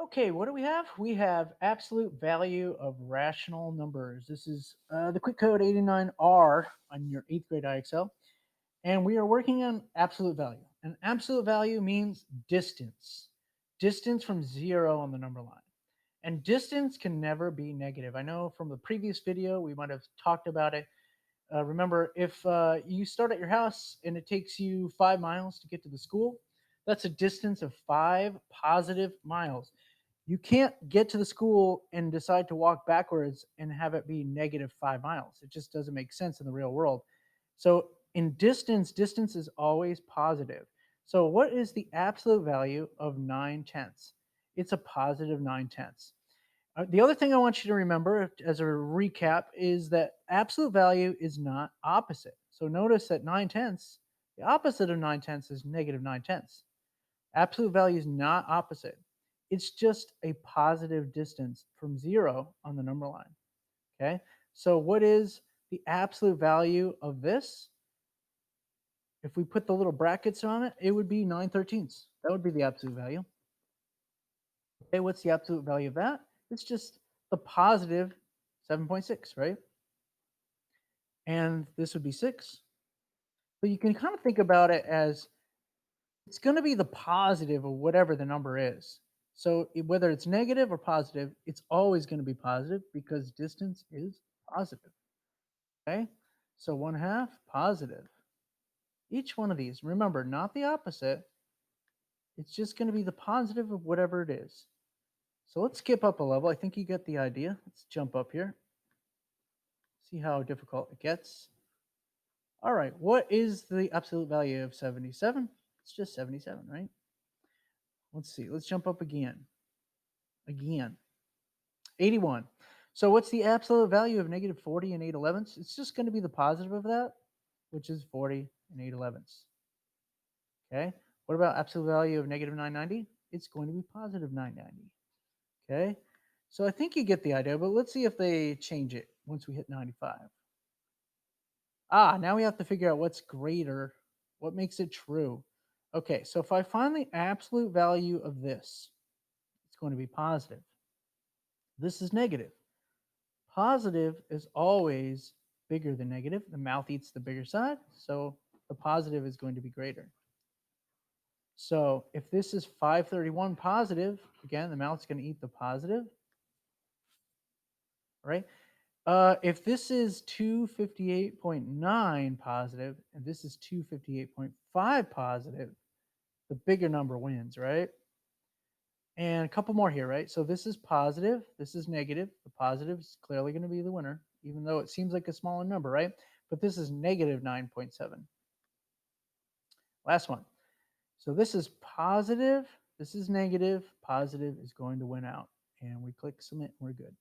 Okay, what do we have? We have absolute value of rational numbers. This is the quick code 89R on your 8th grade IXL. And we are working on absolute value. And absolute value means distance, distance from 0 on the number line. And distance can never be negative. I know from the previous video, we might have talked about it. Remember, if you start at your house and it takes you 5 miles to get to the school, that's a distance of 5 positive miles. You can't get to the school and decide to walk backwards and have it be negative 5 miles. It just doesn't make sense in the real world. So in distance, distance is always positive. So what is the absolute value of 9 tenths? It's a positive 9 tenths. The other thing I want you to remember as a recap is that absolute value is not opposite. So notice that 9 tenths, the opposite of 9 tenths is negative 9 tenths. Absolute value is not opposite. It's just a positive distance from 0 on the number line. Okay. So what is the absolute value of this? If we put the little brackets on it, it would be 9/13. That would be the absolute value. Okay, what's the absolute value of that? It's just the positive 7.6, right? And this would be 6. So you can kind of think about it as it's going to be the positive of whatever the number is. So whether it's negative or positive, it's always going to be positive because distance is positive. Okay. So 1/2 positive. Each one of these, remember, not the opposite. It's just going to be the positive of whatever it is. So let's skip up a level. I think you get the idea. Let's jump up here. See how difficult it gets. All right. What is the absolute value of 77? It's just 77, right? Let's see. Let's jump up again. Again. 81. So what's the absolute value of negative 40 and 8/11? It's just going to be the positive of that, which is 40 and 8/11. Okay. What about absolute value of negative 990? It's going to be positive 990. Okay. So I think you get the idea, but let's see if they change it once we hit 95. Now we have to figure out what's greater, what makes it true. Okay, so if I find the absolute value of this, it's going to be positive. This is negative. Positive is always bigger than negative. The mouth eats the bigger side, so the positive is going to be greater. So if this is 531 positive, again, the mouth's going to eat the positive, right? If this is 258.9 positive and this is 258.5 positive, the bigger number wins, right? And a couple more here, right? So this is positive, this is negative. The positive is clearly going to be the winner, even though it seems like a smaller number, right? But this is negative 9.7. Last one. So this is positive, this is negative, positive is going to win out. And we click submit, we're good.